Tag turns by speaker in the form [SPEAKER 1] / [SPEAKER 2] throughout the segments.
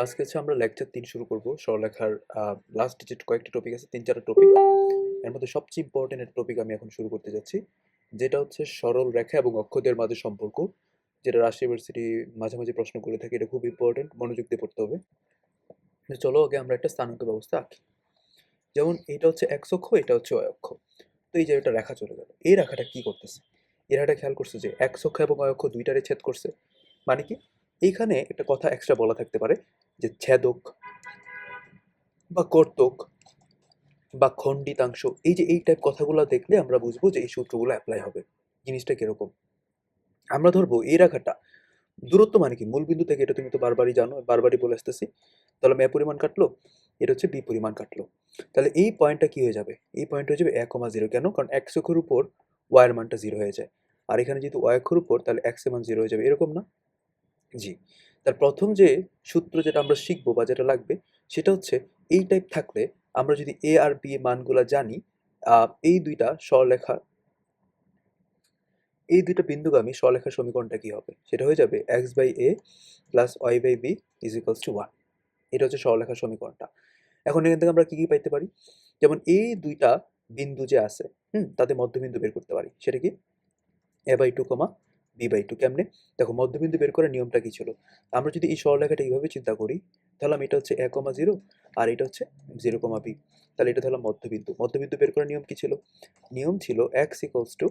[SPEAKER 1] আজকে হচ্ছে আমরা লেকচার 3 শুরু করব। সরলরেখার লাস্ট যে কয়েকটি টপিক আছে ৩-৪টা টপিক। এর মধ্যে সবচেয়ে ইম্পোর্টেন্ট একটা টপিক আমি এখন শুরু করতে যাচ্ছি। যেটা হচ্ছে সরল রেখা এবং অক্ষদের মাঝে সম্পর্ক। যেটা রাজশাহী ইউনিভার্সিটি মাঝে, মাঝে প্রশ্ন করে থাকে। এটা খুব ইম্পোর্টেন্ট, মনোযোগ দিয়ে পড়তে হবে। তো চলো আগে আমরা একটা স্থানাঙ্ক ব্যবস্থা আঁকি। যেমন এটা হচ্ছে x অক্ষ, এটা হচ্ছে y অক্ষ। তো এই যে একটা রেখা চলে গেল। এই রেখাটা কি করতেছে? এই রেখাটা খেয়াল করছে যে x অক্ষ এবং y অক্ষ দুইটারে ছেদ করছে। মানে কি? এইখানে একটা কথা এক্সট্রা বলা থাকতে পারে যে ছেদক বা কর্তক বা খণ্ডিতাংশ, এই যে এই টাইপ কথাগুলো দেখলে আমরা বুঝবো যে এই সূত্রগুলো অ্যাপ্লাই হবে। জিনিসটা কিরকম? আমরা ধরবো এই রেখাটা দূরত্ব মানে কি মূল বিন্দু থেকে, এটা তুমি তো বারবারই জানো, বারবারই বলে আসতেছি। তাহলে আমি এ পরিমাণ কাটলো, এটা হচ্ছে বি পরিমাণ কাটলো। তাহলে এই পয়েন্টটা কি হয়ে যাবে? এই পয়েন্ট হয়ে যাবে 1,0। কেন? কারণ এক্স অক্ষের উপর ওয়াই এর মানটা 0 হয়ে যায়। আর এখানে যেহেতু ওয়াই অক্ষের উপর, তাহলে এক্স এর মান 0 হয়ে যাবে, এরকম না? জি। তার প্রথম যে সূত্র যেটা আমরা শিখবো বা যেটা লাগবে, সেটা হচ্ছে এই টাইপ থাকলে আমরা যদি এ আর বি এর মানগুলা জানি, এই দুইটা সরলরেখা, এই দুইটা বিন্দুগামী সরলরেখার সমীকরণটা কি হবে? সেটা হয়ে যাবে x/a plus y/b is equals to 1। এটা হচ্ছে সরলরেখার সমীকরণটা। এখন এখান থেকে আমরা কি কি পাইতে পারি? যেমন এই দুইটা বিন্দু যে আছে, তাদের মধ্যবিন্দু বের করতে পারি। সেটা কি? a/2, b/2। কেমনে? দেখো মধ্যবিন্দু বের করার নিয়মটা কি ছিল? আমরা যদি এই সরলরেখাটা এইভাবে চিন্তা করি, ধরলাম এটা হচ্ছে a, 0 আর এটা হচ্ছে 0, b। তাহলে এটা ধরলাম মধ্যবিন্দু। মধ্যবিন্দু বের করার নিয়ম কি ছিল? নিয়ম ছিল x equals to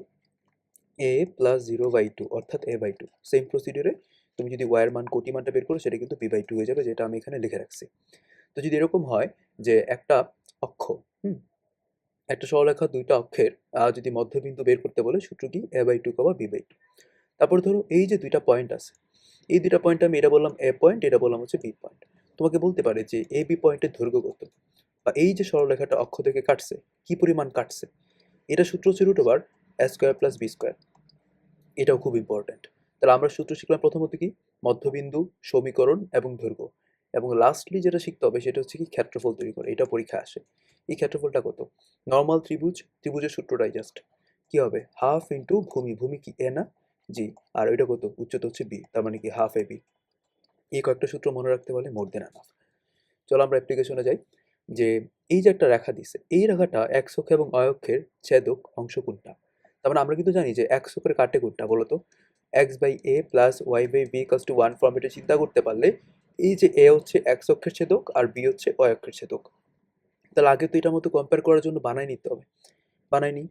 [SPEAKER 1] a plus 0/2 অর্থাৎ a/2। সেম প্রসিডিউরে তুমি যদি y এর মান কোটি মানটা বের করো, সেটা কিন্তু b/2 হয়ে যাবে, যেটা আমি এখানে লিখে রাখছি। তো যদি এরকম হয় যে একটা অক্ষ, হুম একটা সরলরেখা দুইটা অক্ষের যদি মধ্যবিন্দু বের করতে বলে, সূত্র কি? a/2, b/2। তারপর ধরো এই যে দুইটা পয়েন্ট আছে, এই দুইটা পয়েন্ট আমি এটা বললাম এ পয়েন্ট, এটা বললাম হচ্ছে বি পয়েন্ট। তোমাকে বলতে পারে যে এ বি পয়েন্টের দৈর্ঘ্য কত, বা এই যে সরলরেখাটা অক্ষ থেকে কাটছে কি পরিমাণ কাটছে। এটা সূত্র হচ্ছে √a² প্লাস বি স্কোয়ার। এটাও খুব ইম্পর্ট্যান্ট। তাহলে আমরা সূত্র শিখলাম প্রথমত কি? মধ্যবিন্দু, সমীকরণ এবং দৈর্ঘ্য। এবং লাস্টলি যেটা শিখতে হবে সেটা হচ্ছে কি? ক্ষেত্রফল তৈরি করে। এটা পরীক্ষায় আসে। এই ক্ষেত্রফলটা কত? নর্মাল ত্রিভুজ, ত্রিভুজের সূত্রটাই জাস্ট কি হবে? হাফ ইন্টু ভূমি, ভূমি কি এ না? জি। আর ওইটা কত? উচ্চতা হচ্ছে বি, তার মানে কি হাফ এ বি। এই কয়েকটা সূত্র মনে রাখতে পারলে মোর দেন এনাফ। চলো আমরা অ্যাপ্লিকেশনে যাই। যে এই যে একটা রেখা দিছে, এই রেখাটা এক্স অক্ষ এবং y অক্ষের ছেদক অংশ কোনটা? তার মানে আমরা কিন্তু জানি যে এক্স অক্ষের কাটে কোনটা বলো তো? x/a plus y/b equals to 1 ফর্মেটে চিন্তা করতে পারলে এই যে a হচ্ছে এক্স অক্ষের ছেদক আর b হচ্ছে y অক্ষের ছেদক। তাহলে আগে তো এটার মতো কম্পেয়ার করার জন্য বানাই নিতে হবে। বানাই নি।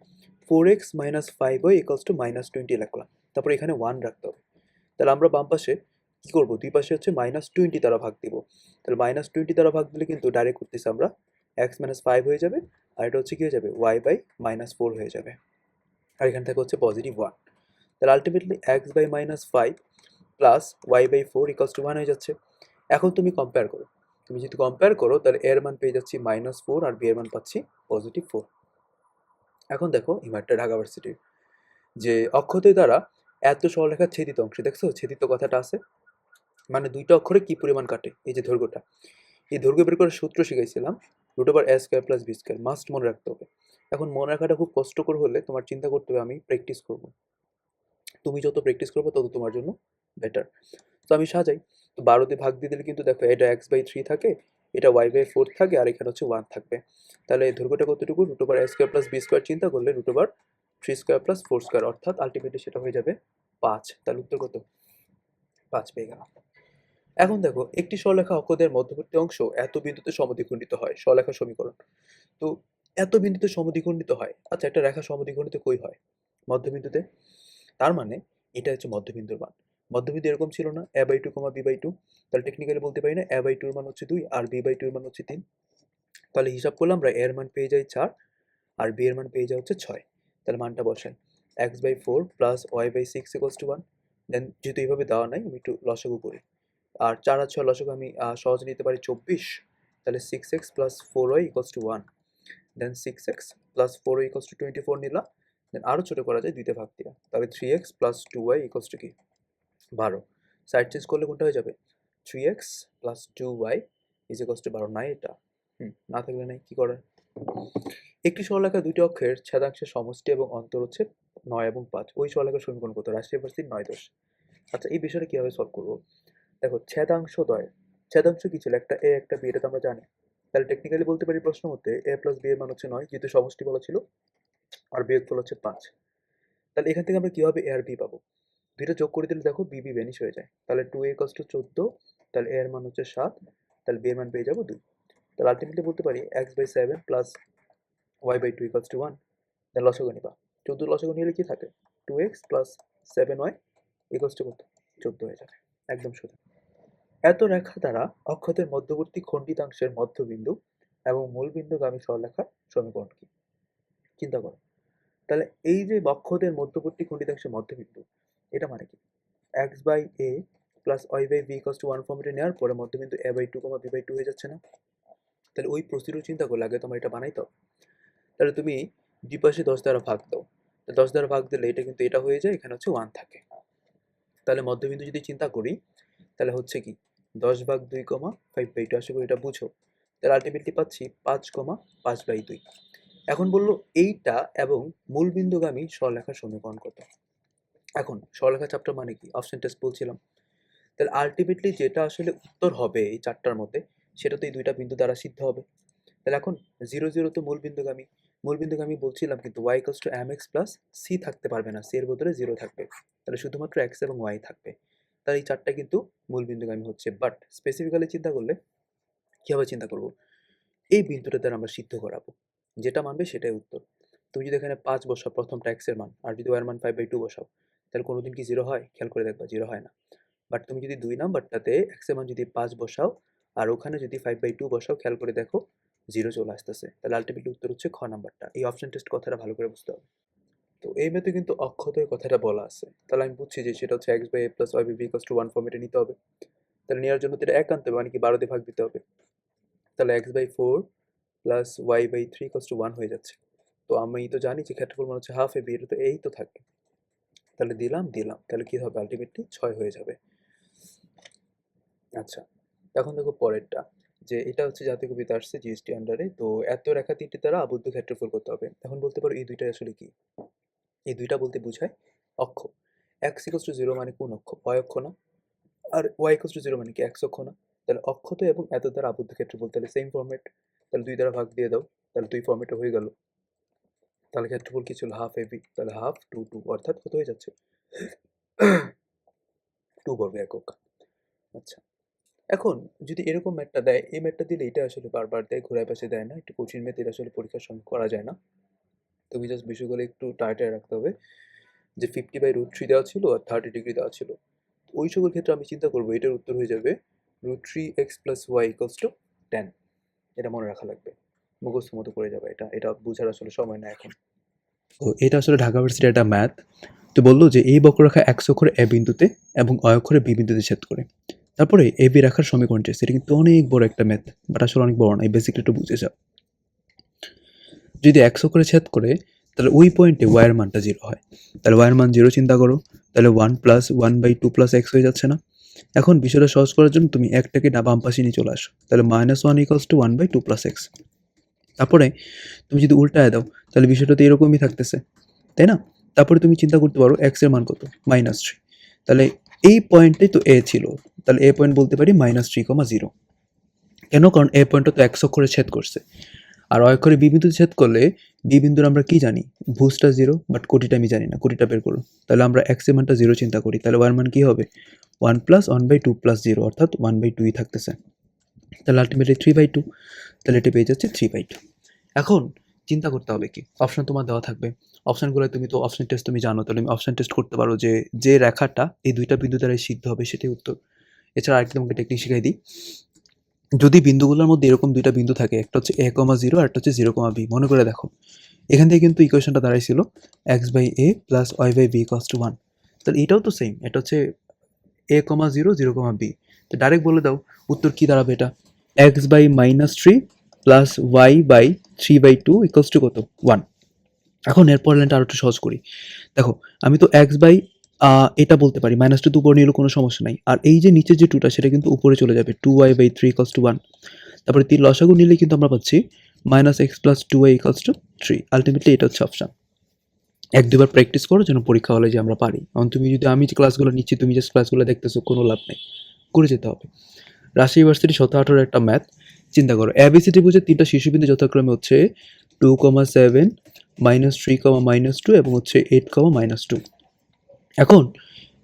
[SPEAKER 1] 4x minus 5y equals to -20 লিখলাম। তারপর এখানে 1 রাখতে হবে। তাহলে আমরা বাম পাশে কি করব? দুই পাশে হচ্ছে -20 দ্বারা ভাগ দিব। তাহলে -20 দ্বারা ভাগ দিলে কিন্তু ডাইরেক্ট করতেছি আমরা x মাইনাস 5 হয়ে যাবে। আর এটা হচ্ছে কি হয়ে যাবে? y/-4 হয়ে যাবে। আর এখান থেকে হচ্ছে পজিটিভ 1। তাহলে ultimately x/-5 plus y/4 equals to 1 হয়ে যাচ্ছে। এখন তুমি কম্পেয়ার করো। তুমি যদি কম্পেয়ার করো তাহলে এর মান পেয়ে যাচ্ছি -4 আর বি এর মান পাচ্ছি +4। এখন দেখো এই ম্যাথটা ঢাকা ভার্সিটির যে অক্ষদ্বয় দ্বারা এত সরলরেখার ছেদিত অংশ, দেখছো ছেদিত কথাটা আছে? মানে দুইটা অক্ষরে কি পরিমাণ কাটে, এই যে দৈর্ঘ্যটা। এই দৈর্ঘ্য বের করার সূত্র শিখাইছিলাম, √a² প্লাস b², মাস্ট মনে রাখতে হবে। এখন মনে রাখাটা খুব কষ্টকর হলে তোমার চিন্তা করতে হবে আমি প্র্যাকটিস করব। তুমি যত প্র্যাকটিস করবে তত তোমার জন্য বেটার। তো আমি সাজাই। তো 12 দিয়ে ভাগ দিয়ে দিলে কিন্তু দেখো এটা x/3 থাকে, এটা y/4 থাকে, আর এখানে হচ্ছে 1 থাকবে। তাহলে এই দৈর্ঘ্যটা কতটুকু? √a² প্লাস b² চিন্তা করলে √3² প্লাস 4² অর্থাৎ আলটিমেটলি সেটা হয়ে যাবে 5। তাহলে উত্তর কত? 5 পেয়ে গেলাম। এখন দেখো একটি সরলরেখা অক্ষদের মধ্যবর্তী অংশ এত বিন্দুতে সমদ্বিখণ্ডিত হয়, সরলরেখার সমীকরণ। তো এত বিন্দুতে সমদ্বিখণ্ডিত হয়, আচ্ছা একটা রেখা সমদ্বিখণ্ডিত কই হয়? মধ্যবিন্দুতে। তার মানে এটা হচ্ছে মধ্যবিন্দুর মান। মধ্যবিন্দু এরকম ছিল না a/2, b/2? তাহলে টেকনিক্যালি বলতে পারি না a/2 এর মান হচ্ছে 2 আর b/2 এর মান হচ্ছে 3। তাহলে হিসাব করলে আমরা এর মান পেয়ে যাই 4 আর বি এর মান পেয়ে যাই হচ্ছে 6। তাহলে মানটা বসাই x/4 plus y/6 equals to 1। দেন যেহেতু এইভাবে দেওয়া নাই, আমি একটু লসাগু করি। আর 4 আর 6 লসাগু আমি সহজে নিতে পারি 24। তাহলে 6x plus 4y equals to 1। Then 6x plus 4y equals to 24 নিলাম। দেন আরও ছোটো করা যায় 2 তে ভাগ দিয়া। তাহলে 3x plus 2y equals to কি? 12। সাইড চেঞ্জ করলে কোনটা হয়ে যাবে? 3x plus 2y is equals to 12। নাই এটা? না থাকলে নাই, কি করার? একটি সরলরেখার দুইটি অক্ষের ছেদাংশের সমষ্টি এবং অন্তর হচ্ছে 9 এবং 5। ওই সরলরেখার সমীকরণ কত? রাজশাহী ইউনিভার্সিটির 9-10। আচ্ছা এই বিষয়টা কিভাবে সলভ করবো? দেখো ছেদাংশদ্বয়, ছেদাংশ কি ছিল? একটা এ একটা বি, এটা তো আমরা জানি। তাহলে টেকনিক্যালি বলতে পারি প্রশ্ন মতে a প্লাস b এর মান হচ্ছে 9, যেহেতু সমষ্টি বলা ছিল, আর বিয়োগফল হচ্ছে 5। তাহলে এখান থেকে আমরা কিভাবে a আর b পাবো? দুইটা যোগ করে দিলে দেখো b b ভ্যানিশ হয়ে যায়। তাহলে 2a = 14, তাহলে a এর মান হচ্ছে 7, তাহলে b এর মান পেয়ে যাবো 2। তাহলে আলটিমেটলি বলতে পারি x/7 প্লাস y/2 = 1। দেন লসাগু নিবা। 14 লসাগু নিলে কি থাকে? 2x প্লাস 7y = কত? 14 হয়ে যাবে। একদম সোজা। এত রেখা দ্বারা অক্ষদের মধ্যবর্তী খণ্ডিতাংশের মধ্যবিন্দু এবং মূলবিন্দুগামী সরলরেখার সমীকরণ কি? চিন্তা করো। তাহলে এই যে অক্ষদের মধ্যবর্তী খণ্ডিতাংশের মধ্যবিন্দু, এটা মানে কি? x/a প্লাস y/b = 1 ফর্মেটে নেওয়ার পরে মধ্যবিন্দু a/2, b/2 হয়ে যাচ্ছে না? তাহলে ওই প্রসিডিউর চিন্তা করলে আগে তোমার এটা বানাইতে হবে। তাহলে তুমি দুই পাশে 10 দ্বারা ভাগ দাও। 10 দ্বারা ভাগ দিলে এটা কিন্তু এটা হয়ে যায়, এখানে হচ্ছে 1 থাকে। তাহলে মধ্যবিন্দু যদি চিন্তা করি, তাহলে হচ্ছে কি 10/2, 5/2। আশা করি এটা বুঝো। তাহলে আলটিমেটলি পাচ্ছি 5,5/2। এখন বললো এইটা এবং মূলবিন্দুগামী সরলরেখার সমীকরণ কত? এখন সরলরেখা চ্যাপ্টার মানে কি? অপশন টেস্ট বলছিলাম। তাহলে আলটিমেটলি যেটা আসলে উত্তর হবে এই চারটার মধ্যে, সেটা তো এই দুইটা বিন্দু দ্বারা সিদ্ধ হবে। তাহলে এখন 0, 0 তো মূলবিন্দুগামী। মূলবিন্দুগামী বলছিলাম, কিন্তু y = mx প্লাস c থাকতে পারবে না, c এর বদলে 0 থাকবে। তাহলে শুধুমাত্র x এবং y থাকবে। তাহলে এই চারটা কিন্তু মূলবিন্দুগামী হচ্ছে। বাট স্পেসিফিক্যালি চিন্তা করলে কীভাবে চিন্তা করব? এই বিন্দুটা দ্বারা আমরা সিদ্ধ করাবো, যেটা মানবে সেটাই উত্তর। তুমি যদি এখানে 5 বসাও, প্রথমটা x এর মান, আর যদি y এর মান 5/2 বসাও, তাহলে কোনোদিন কি 0 হয়? খেয়াল করে দেখবা 0 হয় না। বাট তুমি যদি 2 নাম্বারটাতে x এর মান যদি 5 বসাও আর ওখানে যদি 5/2 বসাও, খেয়াল করে দেখো 0 চলে আসতেছে। তাহলে আলটিমেটলি উত্তর হচ্ছে খ নাম্বারটা। এই অপশন টেস্ট কথাটা ভালো করে বুঝতে হবে। তো এই ম্যাথে কিন্তু অক্ষদের কথাটা বলা আছে। তাহলে আমি বুঝছি যে সেটা হচ্ছে x/a প্লাস y/b = 1 ফর্মেটে নিতে হবে। তাহলে নেওয়ার জন্য তো এটা 1 আনতে হবে, মানে কি 12 দিয়ে ভাগ দিতে হবে। তাহলে x/4 প্লাস y/3 = 1 হয়ে যাচ্ছে। তো আমি তো জানি যে ক্ষেত্রফল মানে হচ্ছে হাফ ab, এটা তো এই তো থাকে। তাহলে দিলাম। তাহলে কি হবে? আলটিমেটলি 6 হয়ে যাবে। আচ্ছা, এখন দেখো পরেরটা, যে এটা হচ্ছে জাতীয় কবিতা আসছে জিএসটি আন্ডারে। তো এত রেখা তিনটি দ্বারা আবদ্ধ ক্ষেত্রফল করতে হবে। এখন বলতে পারো এই দুইটা আসলে কি? এই দুইটা বলতে বোঝায় অক্ষ। x = 0 মানে কোন অক্ষ? y অক্ষ না? আর y = 0 মানে কি x অক্ষ না? তাহলে অক্ষত এবং এত দ্বারা আবদ্ধ ক্ষেত্রফল, তাহলে সেম ফরম্যাট। তাহলে 2 দ্বারা ভাগ দিয়ে দাও, তাহলে 2 ফরম্যাটে হয়ে গেল। তাহলে ক্ষেত্রফল কি ছিল? Half ab। তাহলে হাফ 2 2, অর্থাৎ কত হয়ে যাচ্ছে? 2 বর্গ একক। আচ্ছা, এখন যদি এরকম ম্যাথটা দেয়, এই ম্যাথটা দিলে এটা আসলে বারবার দেয়, ঘোরায় পাশে দেয় না। একটু কঠিন ম্যাথ, এটা আসলে পরীক্ষার সময় করা যায় না। তুমি জাস্ট বিষয়গুলো একটু টাইটে রাখতে হবে। যে 50/√3 দেওয়া ছিল আর 30 ডিগ্রি দেওয়া ছিল, ওই সকল ক্ষেত্রে আমি চিন্তা করবো এটার উত্তর হয়ে যাবে √3x + y = 10। এটা মনে রাখা লাগবে, মুখস্থ মতো করে যাবে। এটা বোঝার আসলে সময় না এখন। তো এটা আসলে ঢাকা ভার্সিটির একটা ম্যাথ। তো বললো যে এই বক্ররেখা x অক্ষরে a বিন্দুতে এবং y অক্ষরে b বিন্দুতে ছেদ করে। তারপরে a b রেখার সমীকরণ চেয়েছে। এটা কিন্তু অনেক বড় একটা ম্যাথ, বাট আসলে অনেক বড় না, এই বেসিকটা একটু বুঝে যাও। যদি x অক্ষরে ছেদ করে, তাহলে ওই পয়েন্টে y এর মানটা 0 হয়। তাহলে y এর মান 0 চিন্তা করো, তাহলে 1 + 1/2 + x হয়ে যাচ্ছে না? এখন বিষয়টা সহজ করার জন্য তুমি একটাকে বাম পাশে নিয়ে চলে আসো। তাহলে -1 = 1/2 + x। তারপরে তুমি যদি উল্টায় দাও, তাহলে বিষয়টা তো এরকমই থাকতেছে, তাই না? তারপরে তুমি চিন্তা করতে পারো x এর মান কত? -3। তাহলে এই পয়েন্টটাই তো a ছিল। তাহলে a পয়েন্ট বলতে পারি -3, 0। কেন? কারণ a পয়েন্টটা তো x অক্ষরে ছেদ করছে। আর y অক্ষরে b বিন্দুতে ছেদ করলে b বিন্দুর আমরা কি জানি? ভুজটা 0, বাট কোটিটা আমি জানি না। কোটিটা বের করো। তাহলে আমরা x এর মানটা 0 চিন্তা করি। তাহলে y এর মান কি হবে? 1 + 1/2 + 0, অর্থাৎ 1/2ই থাকতেছে। তাহলে আলটিমেটলি 3/2। তাহলে এটা পেয়ে যাচ্ছে 3/2। এখন চিন্তা করতে হবে কি? অপশন তোমার দেওয়া থাকবে। অপশনগুলো তুমি তো অপশন টেস্ট তুমি জানো, তাহলে তুমি অপশন টেস্ট করতে পারো যে যে রেখাটা এই দুইটা বিন্দু দ্বারাই সিদ্ধ হবে সেটাই উত্তর। এছাড়া আরেকটা তোমাকে টেকনিক শিখাই দিই। যদি বিন্দুগুলোর মধ্যে এরকম দুইটা বিন্দু থাকে, একটা হচ্ছে a, 0 আর একটা হচ্ছে 0, b, মনে করে দেখো এখান থেকে কিন্তু ইকুয়েশনটা দাঁড়াইছিল x/a প্লাস y/b = 1। তাহলে এটাও তো সেম, এটা হচ্ছে a, 0, 0, b। তো ডাইরেক্ট বলে দাও উত্তর কি দাঁড়াবে? এটা x/-3 প্লাস y/3/2 = কত? 1। এখন এরপর লাইনটা আরো একটু সহজ করি। দেখো আমি তো এটা বলতে পারি, -2 উপরে নিলেও কোনো সমস্যা নাই। আর এই যে নিচের যে 2টা, সেটা কিন্তু উপরে চলে যাবে, 2y/3 = 1। তারপরে 3 লসাগু নিলে কিন্তু আমরা পাচ্ছি -x + 2y = 3। আলটিমেটলি এটা হচ্ছে অপশন। 1-2 বার প্র্যাকটিস করো যেন পরীক্ষা হলে যে আমরা পারি। কারণ তুমি যদি, আমি যে ক্লাসগুলো নিচ্ছি তুমি জাস্ট ক্লাসগুলো দেখতেছো, কোনো লাভ নেই, করে যেতে হবে। রাজশাহী ইউনিভার্সিটি 17-18 একটা ম্যাথ। চিন্তা করো, এবিসি ত্রিভুজের 3টা শীর্ষবিন্দু যথাক্রমে হচ্ছে 2,7 -3, -2 এবং হচ্ছে 8, -2। এখন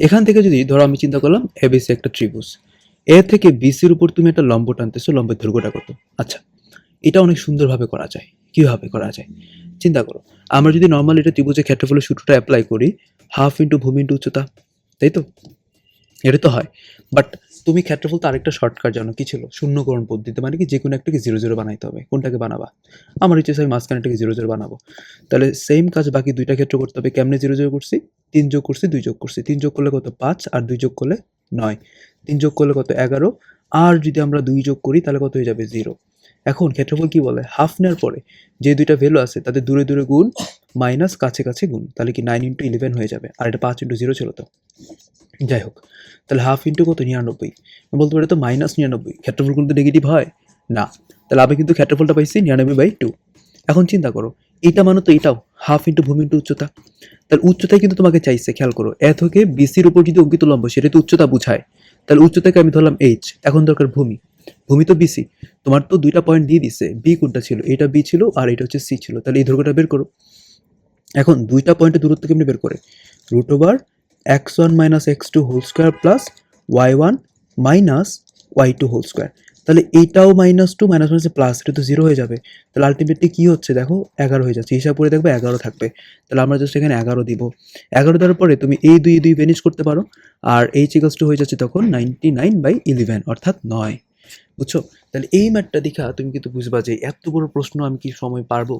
[SPEAKER 1] এখান থেকে যদি ধরো আমি চিন্তা করলাম এবিসি একটা ত্রিভুজ, এ থেকে বিসির উপর তুমি একটা লম্ব টানতেছো, লম্বের দৈর্ঘ্যটা কত? আচ্ছা, এটা অনেক সুন্দরভাবে করা যায়। কিভাবে করা যায় চিন্তা করো, আমরা যদি নর্মাল এটা ত্রিভুজের ক্ষেত্রফলের সূত্রটা অ্যাপ্লাই করি, হাফ ইন্টু ভূমি ইন্টু উচ্চতা, তাই তো? এটা তো হয়। বাট তুমি ক্ষেত্রফল তো আরেকটা শর্টকাট জানো, কি ছিল? শূন্যকরণ পদ্ধতি, মানে কি যে কোনো একটাকে 0 0 বানাইতে হবে। কোনটাকে বানাবা? আমার ইচ্ছে আমি মাঝখানেটাকে 0 0 বানাবো। তাহলে সেম কাজ বাকি দুইটা ক্ষেত্রে করতে হবে। কেমনে 0 0 করছি? 3 যোগ করছি, 2 যোগ করছি। 3 যোগ করলে কত? 5, আর 2 যোগ করলে 9। 3 যোগ করলে কত? 11। আর যদি আমরা 2 যোগ করি তাহলে কত হয়ে যাবে? 0। এখন ক্ষেত্রফল কি বলে? হাফ নেওয়ার পরে যে দুইটা ভ্যালু আছে তাদের দূরে দূরে গুণ, মাইনাস কাছে কাছে গুণ, তাহলে কি 9 × 11 হয়ে যাবে। আর এটা 5 × 0 ছিল তো। যাই হোক, তাহলে হাফ ইন্টু কত? 99। আমি বলতে পারি তো -99। ক্ষেত্রফল কিন্তু নেগেটিভ হয় না, তাহলে আমি কিন্তু ক্ষেত্রফলটা পাইছি 99/2। এখন চিন্তা করো, এটা মানে তো এটাও হাফ ইন্টু ভূমি ইন্টু উচ্চতা। তাহলে উচ্চতায় কিন্তু তোমাকে চাইছে, খেয়াল করো, এ থেকে বিসির উপর যদি অঙ্কিত লম্ব, সেটা তো উচ্চতা বুঝায়। তাহলে উচ্চতাকে আমি ধরলাম এইচ, এখন দরকার ভূমি। ভূমি তো বিসি, তোমার তো দুইটা পয়েন্ট দিয়ে দিছে, বি কোনটা ছিল? এটা বি ছিল আর এটা হচ্ছে সি ছিল, তাহলে এই দৈর্ঘ্যটা বের করো। এখন দুইটা পয়েন্টের দূরত্ব কেমনি বের করে? √x1 - x2 whole square plus y1 - y2 whole square. তাহলে এইটাও -2 মাইনাস প্লাস, এটা তো 0 হয়ে যাবে। তাহলে আলটিমেটলি কি হচ্ছে দেখো? 11 হয়ে যাচ্ছে। হিসাব করে দেখবে 11 থাকবে। তাহলে আমরা জাস্ট এখানে 11 দিব। 11 দেওয়ার পরে তুমি এই দুই ভেনিশ করতে পারো, আর h = হয়ে যাচ্ছে তখন 99/11, অর্থাৎ 9। বুঝছো? তাহলে এই ম্যাথটা দেখা তুমি কিন্তু বুঝবা যে এত বড় প্রশ্ন আমি কি সময় পারবো?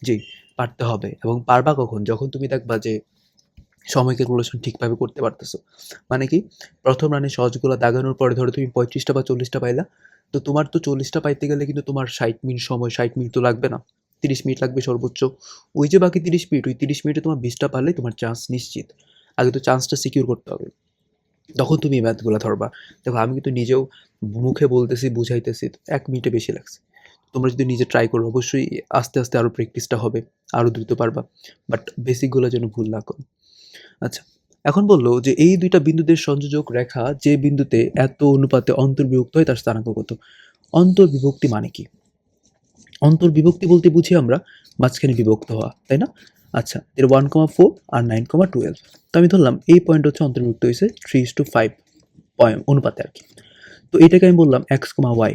[SPEAKER 1] জি, পারতে হবে। এবং পারবা কখন? যখন তুমি দেখবা যে সময় ক্যালকুলেশন ঠিকভাবে করতে পারতেছো। মানে কি, প্রথম রানে সহজগুলো দাগানোর পরে ধরো তুমি 35টা বা 40টা পাইলা, তো তোমার তো 40টা পাইতে গেলে কিন্তু তোমার 60 মিনিট সময়, 60 মিনিট তো লাগবে না, 30 মিনিট লাগবে সর্বোচ্চ। ওই যে বাকি 30 মিনিট, ওই 30 মিনিটে তোমার 20টা পারলে তোমার চান্স নিশ্চিত। আগে তো চান্সটা সিকিউর করতে হবে, তখন তুমি এই ম্যাথগুলো ধরবা। দেখো আমি কিন্তু নিজেও মুখে বলতেছি, বুঝাইতেছি, 1 মিনিটে বেশি লাগছে। তোমরা যদি নিজে ট্রাই করো, অবশ্যই আস্তে আস্তে আরও প্র্যাকটিসটা হবে, আরও দ্রুত পারবা। বাট বেসিকগুলো যেন ভুল না করো। আচ্ছা, এখন বললো যে এই দুইটা বিন্দুদের সংযোজক রেখা যে বিন্দুতে এত অনুপাতে অন্তর্বিভক্ত হয় তার স্থানাঙ্ক কত? অন্তর্বিভক্তি মানে কি? অন্তর্বিভক্তি বলতে বুঝি আমরা মাঝখানে বিভক্ত হওয়া, তাই না? আচ্ছা, এর 1,4 আর 9,12। তো আমি ধরলাম এই পয়েন্ট হচ্ছে অন্তর্ভুক্ত হয়েছে 3:5 পয়েন্ট অনুপাতে আর কি। তো এটাকে আমি বললাম x, y।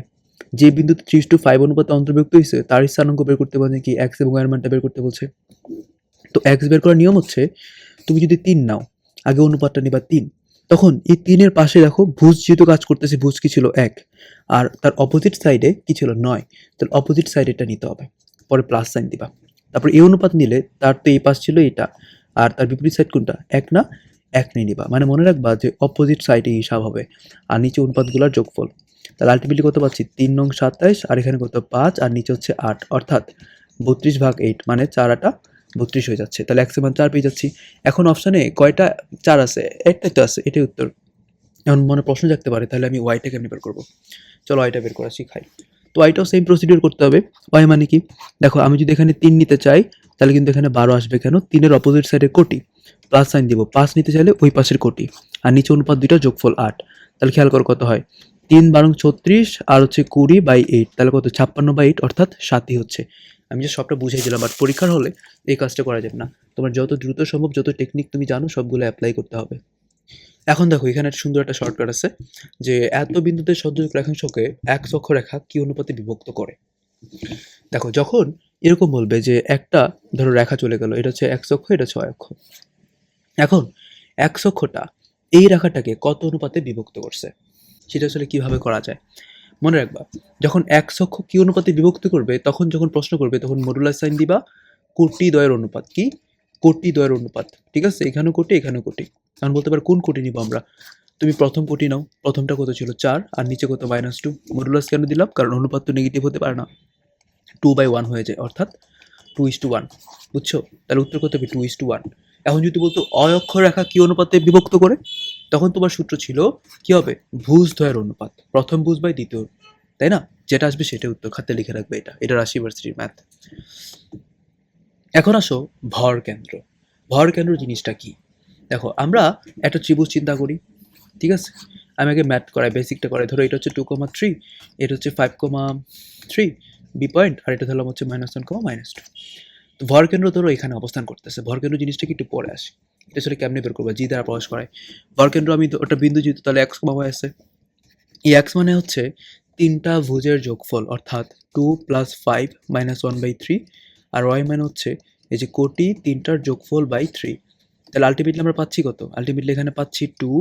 [SPEAKER 1] যে বিন্দুতে 3:5 অনুপাতে অন্তর্ভুক্ত হয়েছে তার স্থানাঙ্ক বের করতে বলছে কি? x এবং y এর মানটা বের করতে বলছে। তো x বের করার নিয়ম হচ্ছে, তুমি যদি 3 নাও, আগে অনুপাতটা নিবা 3, তখন এই 3-এর পাশে দেখো ভুজ যেহেতু কাজ করতেছে, ভুজ কি ছিল? 1, আর তার অপোজিট সাইডে কি ছিল? 9। তাহলে অপোজিট সাইডে এটা নিতে হবে, পরে প্লাস সাইন দিবা। তারপর এই অনুপাত নিলে তার তো এই পাশ ছিল এটা, আর তার বিপরীত সাইড কোনটা? 1 না? 1 নিয়ে নিবা, মানে মনে রাখবা যে অপোজিট সাইডে হিসাব হবে, আর নিচে অনুপাতগুলোর যোগফল। তাহলে আলটিমেটলি কত পাচ্ছি? 3 নং 27, আর এখানে কত? 5, আর নিচে হচ্ছে 8, অর্থাৎ 32/8, মানে 4 8 32 হয়ে যাচ্ছে। তাহলে x এর মান 4 পেয়ে যাচ্ছি। এখন অপশনে কয়টা 4 আছে? একটাই তো আছে, এটাই উত্তর। এখন মনে প্রশ্ন জাগতে পারে, তাহলে আমি ওয়াইটা কেমনে বের করবো? চলো ওয়াইটা বের করা শিখাই। তো ওয়াইটাও সেম প্রসিডিউর করতে হবে। ওয়াই মানে কি? দেখো আমি যদি এখানে 3 নিতে চাই, তাহলে কিন্তু এখানে 12 আসবে। কেন? 3-এর অপোজিট সাইডে কোটি, প্লাস সাইন দিব। 5 নিতে চাইলে ওই পাশের কোটি, আর নিচে অনুপাত দুইটা, যোগফল 8। তাহলে খেয়াল করো কত হয়? 3 12 36, আর হচ্ছে 20/8, তাহলে কত? 56/8, অর্থাৎ 7ই হচ্ছে। আমি যে সবটা বুঝাই দিলাম, বাট পরীক্ষার হলে এই কাজটা করা যাবে না। তোমার যত দ্রুত সম্ভব, যত টেকনিক তুমি জানো, সবগুলো অ্যাপ্লাই করতে হবে। এখন দেখো এখানে একটা সুন্দর একটা শর্টকাট আছে, যে এত বিন্দুতে সংযোজক রেখাংশকে এক অক্ষরেখা কি অনুপাতে বিভক্ত করে। দেখো যখন এরকম বলবে যে একটা ধরো রেখা চলে গেল, এটা হচ্ছে x অক্ষ, এটা হচ্ছে y অক্ষ। এখন x অক্ষটা এই রেখাটাকে কত অনুপাতে বিভক্ত করছে, সেটা আসলে কিভাবে করা যায়? মনে রাখবা, যখন x অক্ষ কি অনুপাতে বিভক্ত করবে, তখন যখন প্রশ্ন করবে তখন মডুলাস সাইন দিবা। কোটি দ্বয়ের অনুপাত কি? কোটি দ্বয়ের অনুপাত, ঠিক আছে? এখানেও কোটি, এখানেও কোটি। এখন বলতে পারো কোন কোটি নিব আমরা? তুমি প্রথম কোটি নাও। প্রথমটা কত ছিল? 4, আর নিচে কত? -2। মডুলাস কেন দিলাম? কারণ অনুপাত তো নেগেটিভ হতে পারে না, 2/1 হয়ে যায়, অর্থাৎ 2:1। বুঝছো? তাহলে উত্তর কত হবে? 2:1। এখন যদি বলতো অয় অক্ষরেখা কি অনুপাতে বিভক্ত করে, তখন তোমার সূত্র ছিল কি হবে? ভুজদ্বয়ের অনুপাত, প্রথম ভুজ বাই দ্বিতীয়, তাই না? যেটা আসবে সেটা উত্তর, খাতে লিখে রাখবে। এটা রাজশাহী ইউনিভার্সিটির ম্যাথ। এখন আসো ভর কেন্দ্র। ভর কেন্দ্র জিনিসটা কি? দেখো আমরা একটা ত্রিভুজ চিন্তা করি, ঠিক আছে? আমি আগে ম্যাথ করাই, বেসিকটা করাই। ধরো এটা হচ্ছে 2,3, এটা হচ্ছে 5,3 বি পয়েন্ট, আর এটা ধরলাম হচ্ছে -1, -2। তো ভরকেন্দ্র ধরো এখানে অবস্থান করতেছে। ভরকেন্দ্র জিনিসটা কি একটু পরে আসে, এটা আসলে কেমনে বের করবো? জি দ্বারা প্রকাশ করায়। ভরকেন্দ্র আমি ওটা বিন্দু যেহেতু, তাহলে x, y আছে। এই x মানে হচ্ছে তিনটা ভুজের যোগফল, অর্থাৎ 2 + 5 - 1/3, আর y মানে হচ্ছে এই যে কোটি তিনটার যোগফল বাই 3। তাহলে আলটিমেটলি আমরা পাচ্ছি কত? আলটিমেটলি এখানে পাচ্ছি 2,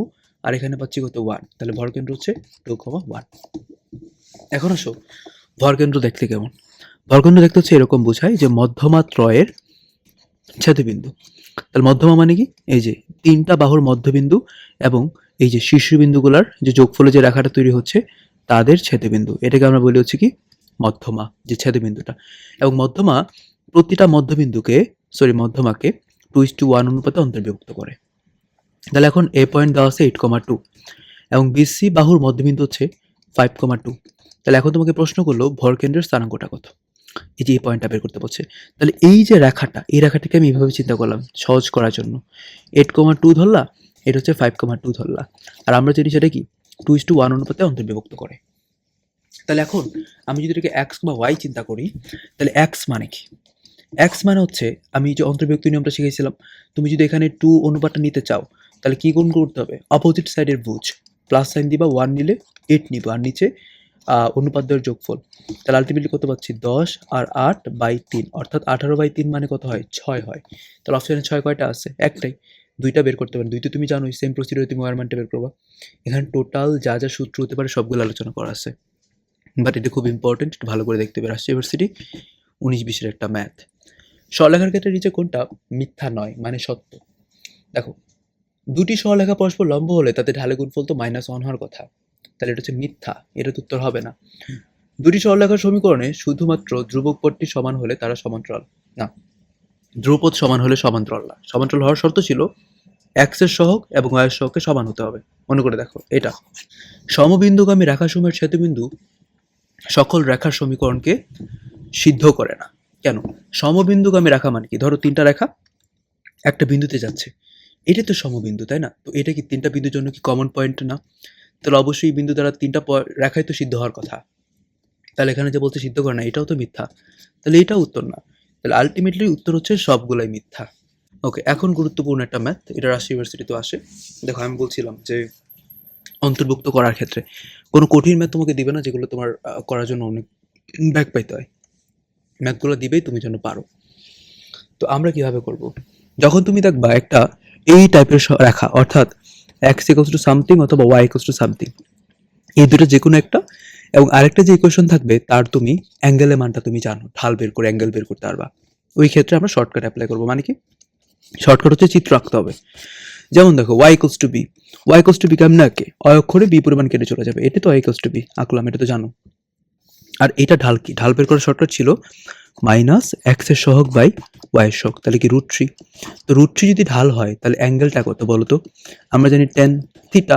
[SPEAKER 1] আর এখানে পাচ্ছি কত? 1। তাহলে ভরকেন্দ্র হচ্ছে 2,1। এখন আসো ভরকেন্দ্র দেখতে কেমন। ভরকেন্দ্র দেখতে হচ্ছে এরকম বোঝায় যে মধ্যমা ত্রয়ের ছেদবিন্দু। তাহলে মধ্যমা মানে কি? এই যে তিনটা বাহুর মধ্যবিন্দু এবং এই যে শীর্ষবিন্দুগুলার যে যোগফলে যে রেখাটা তৈরি হচ্ছে তাদের ছেদবিন্দু, এটাকে আমরা বলি হচ্ছে কি মধ্যমা, যে ছেদবিন্দুটা। এবং মধ্যমা প্রতিটা মধ্যমাকে 2:1 অনুপাতে অন্তর্ভুক্ত করে। তাহলে এখন এ পয়েন্ট দেওয়া আছে 8,2 এবং বিসি বাহুর মধ্যবিন্দু হচ্ছে 5,2। তাহলে এখন তোমাকে প্রশ্ন করলো ভরকেন্দ্রের স্থানাঙ্কটা কত? এই যে এই পয়েন্টটা বের করতে বলছে। তাহলে এই যে রেখাটা, এই রেখাটাকে আমি এইভাবে চিন্তা করলাম সহজ করার জন্য। 8,2 ধরলা, এটা হচ্ছে 5,2 ধরলা, আর আমরা জানি সেটা কি 2:1 অনুপাতে অন্তর্বিভক্ত করে। তাহলে এখন আমি যদি এটাকে এক্স বা ওয়াই চিন্তা করি, তাহলে এক্স মানে কি? এক্স মানে হচ্ছে, আমি যে অন্তর্বিভক্তি নিয়মটা শিখেছিলাম, তুমি যদি এখানে 2 অনুপাতটা নিতে চাও তাহলে কি গুণ করতে হবে? অপোজিট সাইডের ভুজ প্লাস সাইন দিবা, 1 নিলে 8 নিবা, আর নিচে অনুপাদ্যের যোগফল। তাহলে আলটিমেটলি কত পাচ্ছি? 10 আর 8/3, অর্থাৎ 18/3 মানে কত হয়? 6 হয়। তাহলে অপশানে 6 কয়টা আছে? একটাই। দুইটা বের করতে পারেন, দুই তো তুমি জানোই, সেম প্রসিডিউরে তুমি ওয়ার মানটা বের করবা। এখানে টোটাল যা যা সূত্র হতে পারে সবগুলো আলোচনা করা আছে, বাট এটা খুব ইম্পর্টেন্ট, একটু ভালো করে দেখতে হবে। রাজশাহী ইউনিভার্সিটি 19-20-এর একটা ম্যাথ। সরলরেখার ক্ষেত্রে নিচে কোনটা মিথ্যা নয় মানে সত্য? দেখো, দুটি সরলরেখা পরস্পর লম্ব হলে তাদের ঢালে গুণফল তো -1 হওয়ার কথা, তাহলে এটা হচ্ছে মিথ্যা, এটা তো উত্তর হবে না। দুটি সরলরেখার সমীকরণে শুধুমাত্র ধ্রুবক পদটি সমান হলে তারা সমান্তরাল না, ধ্রুবপদ সমান হলে সমান্তরাল না। সমান্তরাল হওয়ার শর্ত ছিল x এর সহগ এবং y এর সহগকে সমান হতে হবে। মনে করে দেখো, এটা সমবিন্দুগামী রেখাসমূহের ছেদবিন্দু সকল রেখার সমীকরণকে সিদ্ধ করে না। কেন? সমবিন্দুগামী রেখা মানে কি? ধরো তিনটা রেখা একটা বিন্দুতে যাচ্ছে, এটা তো সমবিন্দু, তাই না? তো এটা কি তিনটা বিন্দুর জন্য কি কমন পয়েন্ট না? তাহলে অবশ্যই বিন্দু দ্বারা তিনটা রেখাই তো সিদ্ধ হওয়ার কথা। তাহলে এখানে যে বলতে সিদ্ধ করে না, এটাও তো মিথ্যা, তাহলে এটাও উত্তর না। তাহলে আলটিমেটলি উত্তর হচ্ছে সবগুলাই মিথ্যা। ওকে, এখন গুরুত্বপূর্ণ একটা ম্যাথ, এটা রাজশাহী ইউনিভার্সিটিতে আসে। দেখো, আমি বলছিলাম যে অন্তর্ভুক্ত করার ক্ষেত্রে কোনো কঠিন ম্যাথ তোমাকে দিবে না, যেগুলো তোমার করার জন্য অনেক ব্যাক পাইতে হয়। ম্যাথগুলো দিবেই তুমি যেন পারো। তো আমরা কিভাবে করব? যখন তুমি দেখবা একটা এই টাইপের রেখা, অর্থাৎ x = সামথিং অথবা y = সামথিং, এই দুটো যে কোনো একটা, এবং আরেকটা যে ইকুয়েশন থাকবে তার তুমি অ্যাঙ্গেলের মানটা তুমি জানো, ঢাল বের করে অ্যাঙ্গেল বের করতে পারবা। ওই ক্ষেত্রে আমরা শর্টকাট অ্যাপ্লাই করবো। মানে কি শর্টকাট? হচ্ছে চিত্র আঁকতে হবে। যেমন দেখো, y = b, y = b কেমন আঁকে? অয় অক্ষরে b পরিমাণ কেটে চলে যাবে, এটা তো y = b আঁকলাম, এটা তো জানো। আর এটা ঢাল কি? ঢাল বের করার শর্টকাট ছিল -x এর সহগ বাই y এর সহগ, তাহলে কি √3। তো √3 যদি ঢাল হয় তাহলে অ্যাঙ্গেলটা কত বলো তো? আমরা জানি tan থিটা,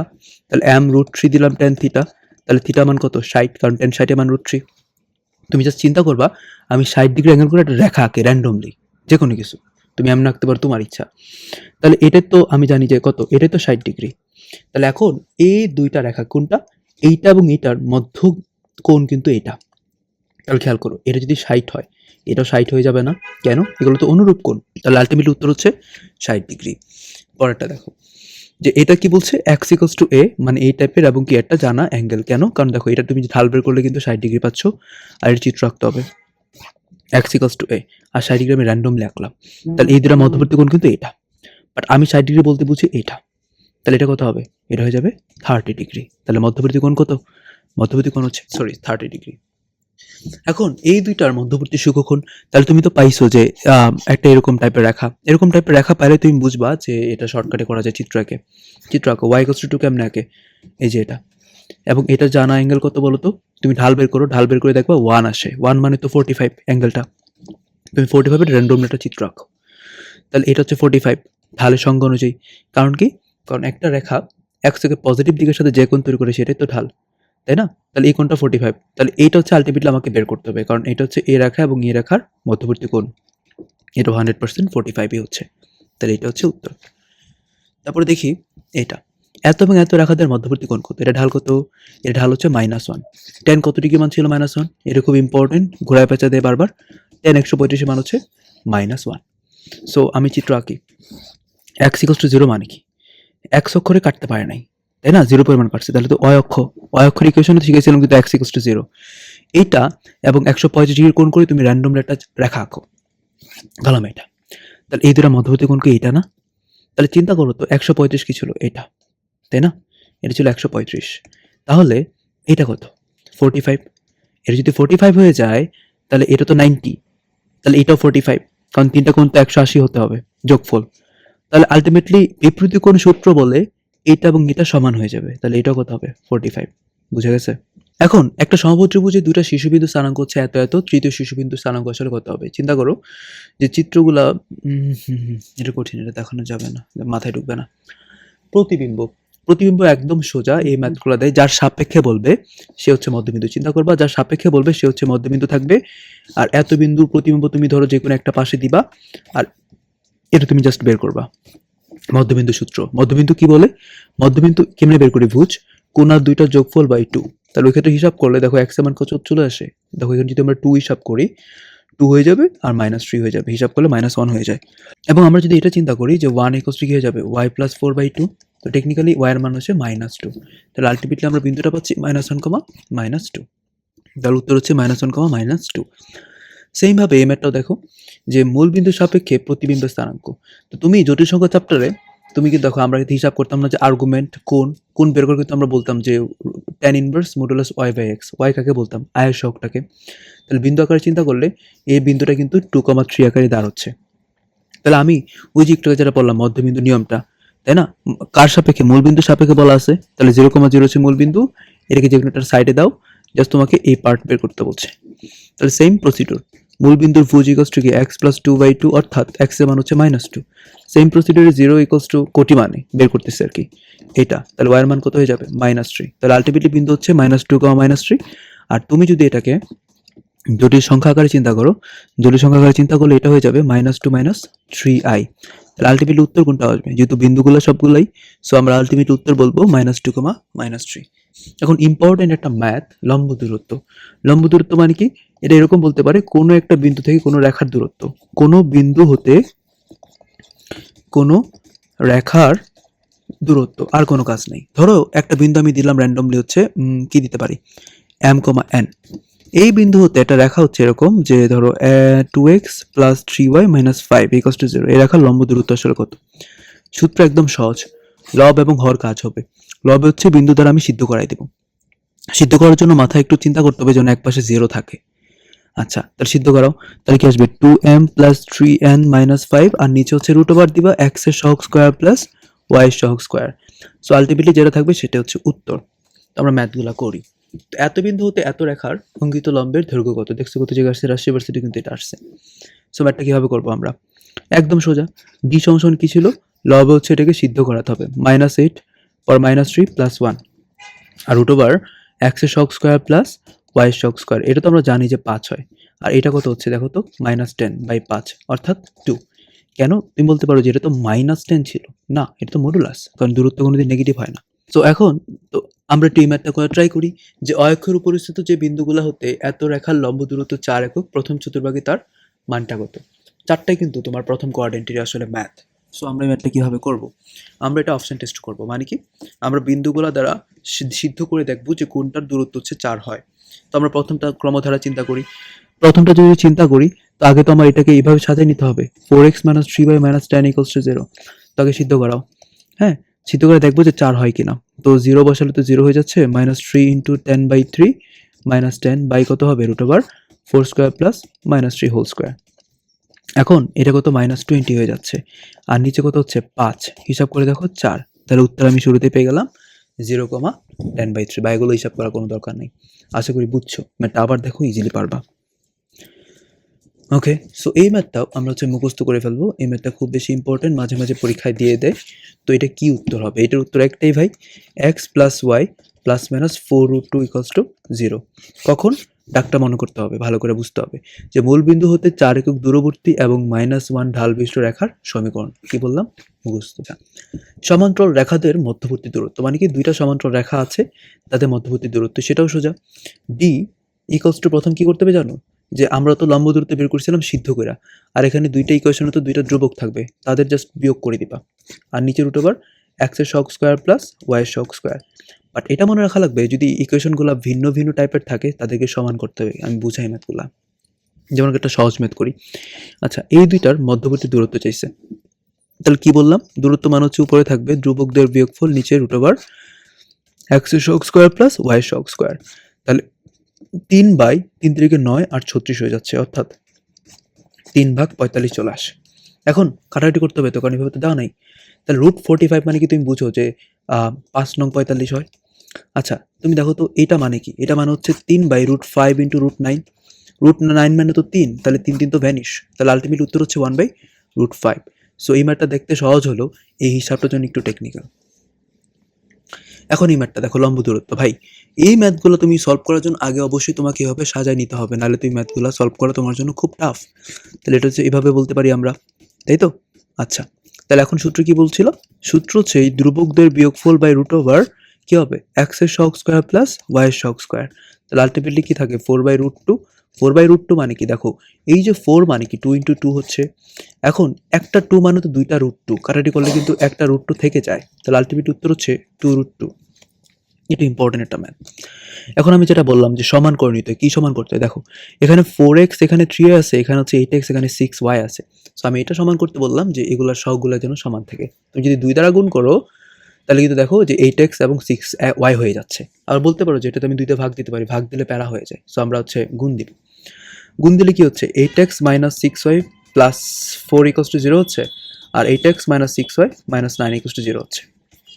[SPEAKER 1] তাহলে m√3 দিলাম tan থিটা, তাহলে থিটা মান কত? 60, কারণ tan 60 মান √3। তুমি জাস্ট চিন্তা করবা, আমি 60 ডিগ্রি অ্যাঙ্গেল করে একটা রেখা আঁকে র্যান্ডমলি, যে কোনো কিছু তুমি এমন আঁকতে পারো তোমার ইচ্ছা। তাহলে এটা তো আমি জানি যে কত, এটাই তো 60 ডিগ্রি। তাহলে এখন এই দুইটা রেখা কোনটা? এইটা এবং এইটার মধ্য কোণ কিন্তু এটা। তাহলে খেয়াল করো, এটা যদি 60 হয়, এটাও 60 হয়ে যাবে না? কেন? এগুলো তো অনুরূপ কোণ। তাহলে আলটিমেটলি উত্তর হচ্ছে 60 ডিগ্রি। পরেরটা দেখো, যে এটা কি বলছে? x = a, মানে এই টাইপের এবং কি একটা জানা অ্যাঙ্গেল। কেন? কারণ দেখো, এটা তুমি ঢাল বের করলে কিন্তু 60 ডিগ্রি পাচ্ছ, আর এর চিত্র আঁকতে হবে। x = a, আর 60 ডিগ্রি আমি র্যান্ডমলি আঁকলাম। তাহলে এই দুটো মধ্যবর্তী কোণ কিন্তু এটা, বাট আমি 60 ডিগ্রি বলতে বুঝি এটা। তাহলে এটা কত হবে? এটা হয়ে যাবে 30 ডিগ্রি। তাহলে মধ্যবর্তী কোণ কত? মধ্যবর্তী কোণ হচ্ছে 30 ডিগ্রি। এখন এই দুইটার মধ্যবর্তী সূক্ষ্মকোণ, তাহলে তুমি তো পাইছো যে একটা এরকম টাইপের রেখা পাইলে তুমি বুঝবা যে এটা শর্টকাটে করা যায়। চিত্র আঁকো। y = 2 কেমনে আঁকে? এই যে এটা, এবং এটা জানা অ্যাঙ্গেল কত বলো তো? তুমি ঢাল বের করে দেখবা 1 আসে। 1 মানে তো 45 অ্যাঙ্গেলটা। তুমি 45 এর র্যান্ডম একটা চিত্র আঁকো। তাহলে এটা হচ্ছে 45 ঢালের সংজ্ঞা অনুযায়ী। কারণ কি? কারণ একটা রেখা x থেকে পজিটিভ দিকের সাথে যে কোণ তৈরি করে সেটাই তো ঢাল, তাই না? তাহলে এই কোণটা 45, তাহলে এইটা হচ্ছে আলটিমেটলি আমাকে বের করতে হবে, কারণ এটা হচ্ছে এ রেখা এবং এ রেখার মধ্যবর্তী কোণ, এটা 100% 45ই হচ্ছে। তাহলে এটা হচ্ছে উত্তর। তারপরে দেখি এটা, এত এবং এত রেখাদের মধ্যবর্তী কোণ কত? এটা ঢাল কত? এটা ঢাল হচ্ছে -1। tan কত ডিগ্রি মান ছিল -1? এটা খুব ইম্পর্টেন্ট, ঘোরায় পেঁচা দেয় বারবার। tan 135 মান হচ্ছে -1। সো আমি চিত্র আঁকি। x = 0 মানে কি? x অক্ষরে কাটতে পারে নাই, তাই না? 0 পরিমাণ কাটছে, তাহলে তো y অক্ষর ইকুয়েশনে শিখেছিলাম কিন্তু x = 0। এইটা এবং 135 ডিগ্রি কোণ করে তুমি র্যান্ডমলি একটা রেখা আঁকো, গেলাম এটা। তাহলে এই দুটো মধ্যবর্তী কোণ কি এটা না? তাহলে চিন্তা করো তো 135 কি ছিল? এটা, তাই না? এটা ছিল 135। তাহলে এটা কত? 45। এটা যদি 45 হয়ে যায় তাহলে এটা তো 90, তাহলে এটাও 45, কারণ তিনটা কোণ তো 180 হতে হবে যোগফল। তাহলে আলটিমেটলি বিপরীত কোণ সূত্র বলে এটা এবং এটা সমান হয়ে যাবে, তাহলে এটাও কত হবে? 45। বুঝা গেছে? এখন একটা সমভুজে দুইটা শীর্ষবিন্দু স্থানাঙ্ক হচ্ছে এত এত, তৃতীয় শীর্ষবিন্দু স্থানাঙ্ক আসলে কত হবে? চিন্তা করো যে চিত্রগুলা, এটা কঠিন, এটা দেখানো যাবে না, মাথায় ঢুকবে না। প্রতিবিম্ব একদম সোজা, এই ম্যাথগুলো দেয়। যার সাপেক্ষে বলবে সে হচ্ছে মধ্যবিন্দু। চিন্তা করবা, যার সাপেক্ষে বলবে সে হচ্ছে মধ্যবিন্দু থাকবে। আর এত বিন্দুর প্রতিবিম্ব তুমি ধরো যে কোনো একটা পাশে দিবা, আর এটা তুমি জাস্ট বের করবা। মধ্যবিন্দু সূত্র। মধ্যবিন্দু কি বলে? মধ্যবিন্দু কেমনে বের করি? ভুজ কোণার দুইটা যোগফল বাই 2। তাহলে ওই ক্ষেত্রে হিসাব করলে দেখো x এর মান কত চলে আসে। দেখো এখানে যদি আমরা 2 হিসাব করি, 2 হয়ে যাবে আর -3 হয়ে যাবে, হিসাব করলে -1 হয়ে যায়। এবং আমরা যদি এটা চিন্তা করি যে 1 = কি হয়ে যাবে? y + 4/2। তো টেকনিক্যালি y এর মান হচ্ছে -2। তাহলে আলটিমেটলি আমরা বিন্দুটা পাচ্ছি -1, -2। তাহলে উত্তর হচ্ছে -1, -2। সেম ভাবে এই ম্যাথটাও দেখো যে মূল বিন্দুর সাপেক্ষে প্রতিবিম্ব স্থানাঙ্ক। তো তুমি জটিল সংখ্যা চ্যাপ্টারে তুমি কিন্তু দেখো আমরা কিন্তু হিসাব করতাম না যে আর্গুমেন্ট কোন বের করে, কিন্তু আমরা বলতাম যে tan inverse modulus y/x। y কাকে বলতাম? আয়ের সহগটাকে। তাহলে বিন্দু আকারে চিন্তা করলে এই বিন্দুটা কিন্তু 2,3 আকারে দাঁড়াচ্ছে। তাহলে আমি ওই যে একটু আগে যেটা বললাম মধ্যবিন্দু নিয়মটা, তাই না? কার সাপেক্ষে? মূল বিন্দুর সাপেক্ষে বলা আছে। তাহলে 0,0 হচ্ছে মূল বিন্দু, এটাকে যে কোনো একটা সাইডে দাও, জাস্ট তোমাকে এই পার্ট বের করতে বলছে। তাহলে সেম প্রসিডিউর, মূল বিন্দুর ভুজ = কি x + 2/2, অর্থাৎ x এর মান হচ্ছে -2। সেম প্রসিডিউরে 0 = কোটি মানে বের করতেছে আর কি এটা। তাহলে y এর মান কত হয়ে যাবে? -3। তাহলে আলটিমেটলি বিন্দু হচ্ছে -2, -3। আর তুমি যদি এটাকে জটিল সংখ্যা আকারে চিন্তা করো, জটিল সংখ্যা আকারে চিন্তা করলে এটা হয়ে যাবে -2 - 3i। তাহলে আলটিমেটলি উত্তর কোনটা আসবে? যেহেতু বিন্দুগুলো সবগুলাই, সো আমরা আলটিমেটলি উত্তর বলবো -2, -3। এখন ইম্পর্টেন্ট একটা ম্যাথ, লম্ব দূরত্ব। লম্ব দূরত্ব মানে কি? এটা এরকম বলতে পারে কোনো একটা বিন্দু থেকে কোনো রেখার দূরত্ব, কোনো বিন্দু হতে কোনো রেখার দূরত্ব, আর কোনো কাজ নেই। ধরো একটা বিন্দু আমি দিলাম র্যান্ডমলি, হচ্ছে কি দিতে পারি? m, n। এই বিন্দু হতে একটা রেখা হচ্ছে এরকম যে ধরো 2x + 3y - 5 = 0। এই রেখার লম্ব দূরত্ব আসলে কত? সূত্র একদম সহজ, লব এবং হর কাজ হবে। লব হচ্ছে বিন্দু দ্বারা আমি সিদ্ধ করাই দেব। সিদ্ধ করার জন্য মাথায় একটু চিন্তা করতে হবে যেন একপাশে 0 থাকে। আচ্ছা, তাহলে সিদ্ধ করাও। তাহলে কি আসবে? 2m + 3n - 5, আর নিচে হচ্ছে √ দিবা x এর সহগ স্কয়ার প্লাস y এর সহগ স্কয়ার। সো আলটিমেটলি যেটা থাকবে সেটা হচ্ছে উত্তর। তো আমরা ম্যাথগুলা করি। তো এত বিন্দু হতে এত রেখার অঙ্কিত লম্বের দৈর্ঘ্য কত? দেখছো কত জায়গায় আসছে? রাজশাহী ইউনিভার্সিটি কিন্তু এটা আসছে। সো ম্যাথটা কিভাবে করবো আমরা? একদম সোজা। ডি সংশোধন কি ছিল? লবে হচ্ছে এটাকে সিদ্ধ করাতে হবে। -8 or -3 + 1 আর x এর সহগ স্কয়ার প্লাস y এর সহগ স্কয়ার। এটা তো আমরা জানি যে 5 হয়। আর এটা কত হচ্ছে দেখো তো? -10/5 অর্থাৎ 2। কেন? তুমি বলতে পারো যে এটা তো -10 ছিল। না, এটা তো মডুলাস, কারণ দূরত্ব কোনোদিন নেগেটিভ হয় না। তো এখন তো আমরা একটু এই ম্যাথটা করে ট্রাই করি যে অক্ষের উপরিস্থিত যে বিন্দুগুলো হতে এত রেখার লম্ব দূরত্ব 4 একক, প্রথম চতুর্ভাগে তার মানটা কত? 4টাই কিন্তু তোমার প্রথম কোয়াড্রেন্টেরই আসলে ম্যাথ। সো আমরা এই ম্যাথটা কীভাবে করবো? আমরা এটা অপশন টেস্ট করব। মানে কি? আমরা বিন্দুগুলো দ্বারা সিদ্ধ করে দেখব যে কোনটার দূরত্ব হচ্ছে 4 হয়। তো আমরা প্রথমটা ক্রমধারা চিন্তা করি। প্রথমটা যদি চিন্তা করি, তো আগে তো আমার এটাকে এইভাবে সাজিয়ে নিতে হবে। 4x - 3y - 10 = 0। তো আগে সিদ্ধ করাও। হ্যাঁ, সিদ্ধ করে দেখবো যে 4 হয় কিনা। তো 0 বসালে তো 0 হয়ে যাচ্ছে। -3 × 10/3 -10 বাই কত হবে? √4² প্লাস -3 হোল স্কয়ার। এখন এটা কত? -20 হয়ে যাচ্ছে। আর নিচে কত হচ্ছে? 5। হিসাব করে দেখো 4। তাহলে উত্তর আমি শুরুতে পেয়ে গেলাম 0,10/3। বা এগুলো হিসাব করার কোনো দরকার নেই। আশা করি বুঝছো। ম্যাথটা আবার দেখো, ইজিলি পারবা। ওকে, সো এই ম্যাথটাও আমরা হচ্ছে মুখস্থ করে ফেলবো। এই ম্যাথটা খুব বেশি ইম্পর্টেন্ট, মাঝে মাঝে পরীক্ষায় দিয়ে দেয়। তো এটা কি উত্তর হবে? এটার উত্তর একটাই ভাই, x + y ± 4√2 = 0। কখন? ডাকটা মনে করতে হবে, ভালো করে বুঝতে হবে যে মূলবিন্দু হতে 4 একক দূরবর্তী এবং -1 ঢাল বিশিষ্ট রেখার সমীকরণ। কি বললাম? মুখস্থ। সমান্তরাল রেখাদের মধ্যবর্তী দূরত্ব মানে কি, দুইটা সমান্তরাল রেখা আছে তাদের মধ্যবর্তী দূরত্ব, সেটাও সোজা। ডি ইকুয়ালস টু, প্রথম কি করতে হবে জানো, যে আমরা তো লম্ব দূরত্ব বের করছিলাম সিদ্ধ কইরা, আর এখানে দুইটা ইকুয়েশনে তো দুইটা ধ্রুবক থাকবে, তাদের জাস্ট বিয়োগ করে দিবা, আর নিচে রুট ওভার এক্স এর সহগ স্কোয়ার প্লাস ওয়াই এর সহগ স্কোয়ার। বাট এটা মনে রাখা লাগবে, যদি ইকুয়েশনগুলো ভিন্ন ভিন্ন টাইপের থাকে তাদেরকে সমান করতে হবে। আমি বুঝাই ম্যাথগুলা, যেমন একটা সহজ ম্যাথ করি। আচ্ছা, এই দুইটার মধ্যবর্তী দূরত্ব চাইছে, তাহলে কি বললাম, দূরত্ব মান হচ্ছে উপরে থাকবে ধ্রুবকদের বিয়োগফল, নিচে রুট ওভার এক্স এর সহগ স্কোয়ার প্লাস ওয়াই এর সহগ স্কোয়ার। তাহলে 3/3 থেকে 9 আর 36 হয়ে যাচ্ছে, অর্থাৎ 3/45 চলে আসে। এখন কাটাকাটি করতে হবে তো, কারণ এভাবে তো দেওয়া নাই। তাহলে √45 মানে কি তুমি বুঝো যে 5 নং 45 হয়। আচ্ছা তুমি দেখো তো এটা মানে কি, এটা মানে হচ্ছে 3/√5 ইন্টু √9, √9 মানে তো 3, তাহলে 3 তো ভ্যানিশ, তাহলে আলটিমেট উত্তর হচ্ছে 1/√5। সো এই ম্যাথটা দেখতে সহজ হলো, এই হিসাবটার জন্য একটু টেকনিক্যাল। এখন এই ম্যাথটা দেখো, লম্ব দূরত্ব। ভাই এই ম্যাথগুলো তুমি সলভ করার জন্য আগে অবশ্যই তোমাকে এভাবে সাজায় নিতে হবে, নাহলে তুমি ম্যাথগুলো সলভ করা তোমার জন্য খুব টাফ। তাহলে এটা হচ্ছে এভাবে বলতে পারি আমরা, তাই তো? আচ্ছা, তাহলে এখন সূত্র কি বলছিল? সূত্র হচ্ছে এই ধ্রুবকদের বিয়োগফল বাই রুট ওভার কি হবে, এক্স এর সহগ স্কোয়ার প্লাস ওয়াই এর সহগ স্কোয়ার। তাহলে আলটিমেটলি কি থাকে, 4/√2। 4/√2 মানে কি, দেখো এই যে 4 মানে কি 2 ইন্টু 2 হচ্ছে। এখন একটা 2 মানে তো দুইটা √2, কাটাটি করলে কিন্তু একটা √2 থেকে যায়, তাহলে আলটিমেট উত্তর হচ্ছে 2√2। এটা ইম্পর্টেন্ট একটা ম্যাথ। এখন আমি যেটা বললাম যে সমান করে নিতে হয়, কি সমান করতে হয়, দেখো এখানে 4x, এখানে 3 আছে, এখানে হচ্ছে 8x, এখানে 6y আছে। সো আমি এটা সমান করতে বললাম যে এগুলোর সহগগুলো যেন সমান থাকে। তুমি যদি 2 দ্বারা গুণ করো তাহলে কিন্তু দেখো যে 8x এবং 6y হয়ে যাচ্ছে। আর বলতে পারো যে এটাতে আমি 2 তে ভাগ দিতে পারি, ভাগ দিলে প্যারা হয়ে যায়। সো আমরা হচ্ছে গুণ দিব। গুণ দিলে কি হচ্ছে, 8x - 6y প্লাস 4 = 0 হচ্ছে, আর 8x - 6y - 9 = 0 হচ্ছে।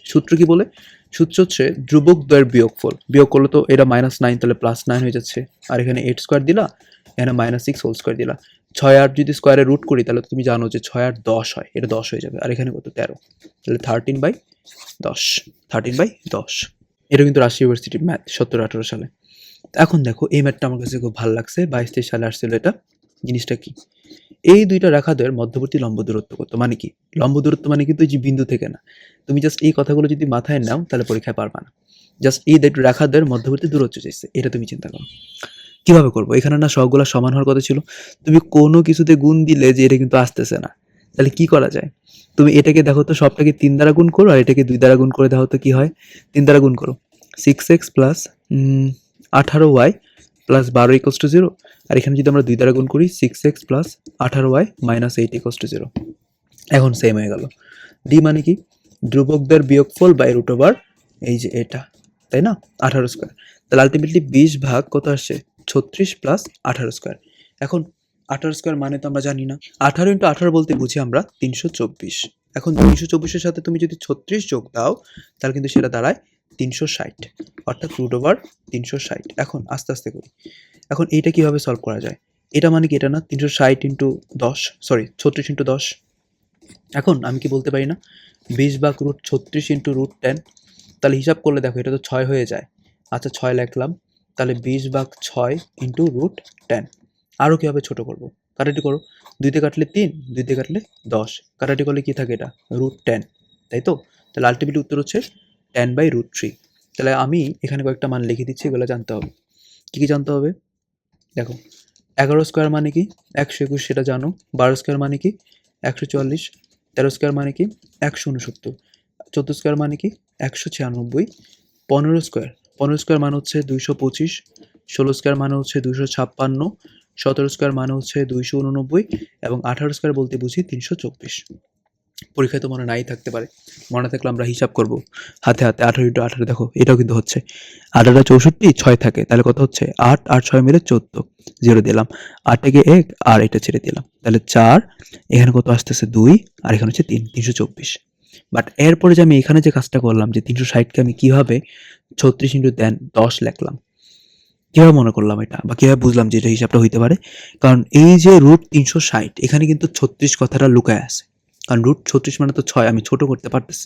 [SPEAKER 1] সূত্র কি বলে? সূত্র হচ্ছে ধ্রুবক দ্বয়ের বিয়োগফল, বিয়োগ করলে তো এটা -9, তাহলে +9 হয়ে যাচ্ছে, আর এখানে 8 স্কোয়ার দিলা, এখানে -6 হোল স্কোয়ার দিলা। 6 8 যদি স্কোয়ারে রুট করি তাহলে তুমি জানো যে 6 8 10 হয়, এটা 10 হয়ে যাবে, আর এখানে কত 13, তাহলে 13/10, 13/10। এটা কিন্তু রাজশাহী ইউনিভার্সিটির ম্যাথ 17-18 সালে। এখন দেখো এই ম্যাথটা আমার কাছে খুব ভালো লাগছে, 22-23 সালে আসছিল এটা। জিনিসটা কি, এই দুইটা রেখাদের মধ্যবর্তী লম্ব দূরত্ব কত, মানে কি লম্ব দূরত্ব মানে কিন্তু এই যে বিন্দু থেকে না। তুমি জাস্ট এই কথাগুলো যদি মাথায় নাও তাহলে পরীক্ষায় পারবা না। জাস্ট এই দুটো রেখাদের মধ্যবর্তী দূরত্ব চাইছে, এটা তুমি চিন্তা করো কিভাবে করবো। এখানে না সবগুলো সমান হওয়ার কথা ছিল, তুমি কোনো কিছুতে গুণ দিলে যে এটা কিন্তু আসতেছে না, তাহলে কি করা যায়? তুমি এটাকে দেখো তো, সবটাকে 3 দ্বারা গুণ করো, আর এটাকে 2 দ্বারা গুণ করে দেখো তো কি হয়। 3 দ্বারা গুণ করো, 6x প্লাস 18y প্লাস 12 = 0, আর এখানে যদি আমরা 2 দ্বারা গুণ করি 6x প্লাস 18y মাইনাস 8 = 0। এখন সেম হয়ে গেল। ডি মানে কি, ধ্রুবকদের বিয়োগফল বাই রুট ওভার এই যে এটা, তাই না, 18 স্কোয়ার। তাহলে আলটিমেটলি 20 ভাগ কত আসছে, 36 প্লাস 18 স্কোয়ার। এখন 18 স্কোয়ার মানে তো আমরা জানি না, 18 × 18 বলতে বুঝি আমরা 324। এখন 324-এর সাথে তুমি যদি 36 যোগ দাও তাহলে কিন্তু সেটা দাঁড়ায় 360, অর্থাৎ রুট ওভার 360। এখন আস্তে আস্তে করি, এখন এইটা কিভাবে সলভ করা যায়? এটা মানে কি, এটা না 360 × 10, সরি 36 × 10। এখন আমি কি বলতে পারি না, 20/√36 × √10, তাহলে হিসাব করলে দেখো এটা তো 6 হয়ে যায়। আচ্ছা 6 লিখলাম, তাহলে 20/6 × √10। আরও কীভাবে ছোটো করবো, কাটাটি করো, 2 তে কাটলে 3, 2 তে কাটলে 10, কাটাটি করলে কী থাকে, এটা √10, তাই তো? তাহলে আলটিমেটলি উত্তর হচ্ছে 10/√3। তাহলে আমি এখানে কয়েকটা মান লিখে দিচ্ছি, এগুলো জানতে হবে। কী কী জানতে হবে দেখো, 11 স্কোয়ার মানে কি 121, সেটা জানো। 12 স্কোয়ার মানে কি 144, 13 স্কোয়ার মানে কি 169, 14 স্কোয়ার মানে কি 196, 15 স্কোয়ার, 15 স্কোয়ার মানে হচ্ছে 225, 16 স্কোয়ার মানে হচ্ছে 256, 17 স্কোয়ার মানে হচ্ছে 289, এবং 18 স্কোয়ার বলতে বুঝি 324। পরীক্ষায় তো মনে নাই থাকতে পারে, মনে থাকলে আমরা হিসাব করব হাতে হাতে। 18 × 18 দেখো এটাও কিন্তু হচ্ছে 18 64, 6 থাকে, তাহলে কত হচ্ছে 8, 8 6 মিলে 14, 0 দিলাম, 8 থেকে 1 আর এটা ছেড়ে দিলাম, তাহলে 4, এখানে কত আসতেছে 2, আর এখানে হচ্ছে 3, 324। বাট এরপরে যে আমি এখানে যে কাজটা করলাম যে 360কে আমি কিভাবে 36 × 10 লিখলাম, কিভাবে মনে করলাম এটা, বা কিভাবে বুঝলাম যে এটা হিসাবটা হইতে পারে? কারণ এই যে √360, এখানে কিন্তু 36 কথাটা লুকায় আছে, কারণ √36 মানে তো 6, আমি ছোট করতে পারতেছি।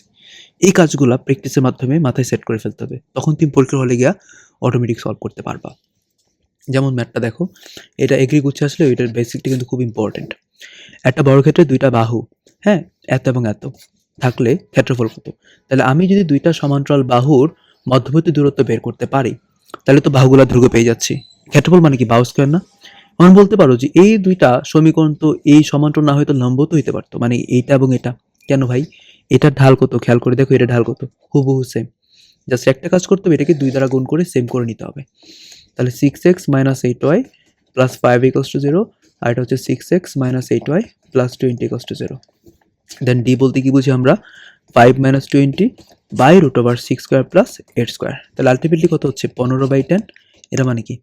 [SPEAKER 1] এই কাজগুলো প্র্যাকটিসের মাধ্যমে মাথায় সেট করে ফেলতে হবে, তখন তুমি পরীক্ষার হলে গিয়া অটোমেটিক সলভ করতে পারবা। যেমন ম্যাথটা দেখো, এটা এগ্রি গুচ্ছে আসলে এটার বেসিকটা কিন্তু খুব ইম্পর্টেন্ট। একটা বর্গক্ষেত্রে দুইটা বাহু, হ্যাঁ, এত এবং এত থাকলে ক্ষেত্রফল কত? তাহলে আমি যদি দুইটা সমান্তরাল বাহুর মধ্যবর্তী দূরত্ব বের করতে পারি, তাহলে তো বাহুগুলা দৈর্ঘ্য পেয়ে যাচ্ছি। ক্ষেত্রফল মানে কি, বাহু স্কয়ার না? এখন বলতে পারো যে এই দুইটা সমীকরণ তো এই সমান্তরাল না হয়তো লম্ব তো হইতে পারতো, মানে এইটা এবং এটা। কেন ভাই? এটার ঢাল কত খেয়াল করে দেখো, এটা ঢাল কত, হুবহু সেম। জাস্ট একটা কাজ করতে হবে, এটাকে 2 দ্বারা গুণ করে সেম করে নিতে হবে। তাহলে 6x - 8y + 5 = 0, আর এটা হচ্ছে 6x - 8y + 20 = 0। দেন ডি বলতে কি বুঝি আমরা? 5 - 20 √6² + 8²। তাহলে আলটিমেটলি কত হচ্ছে? 15/10। এটা মানে কি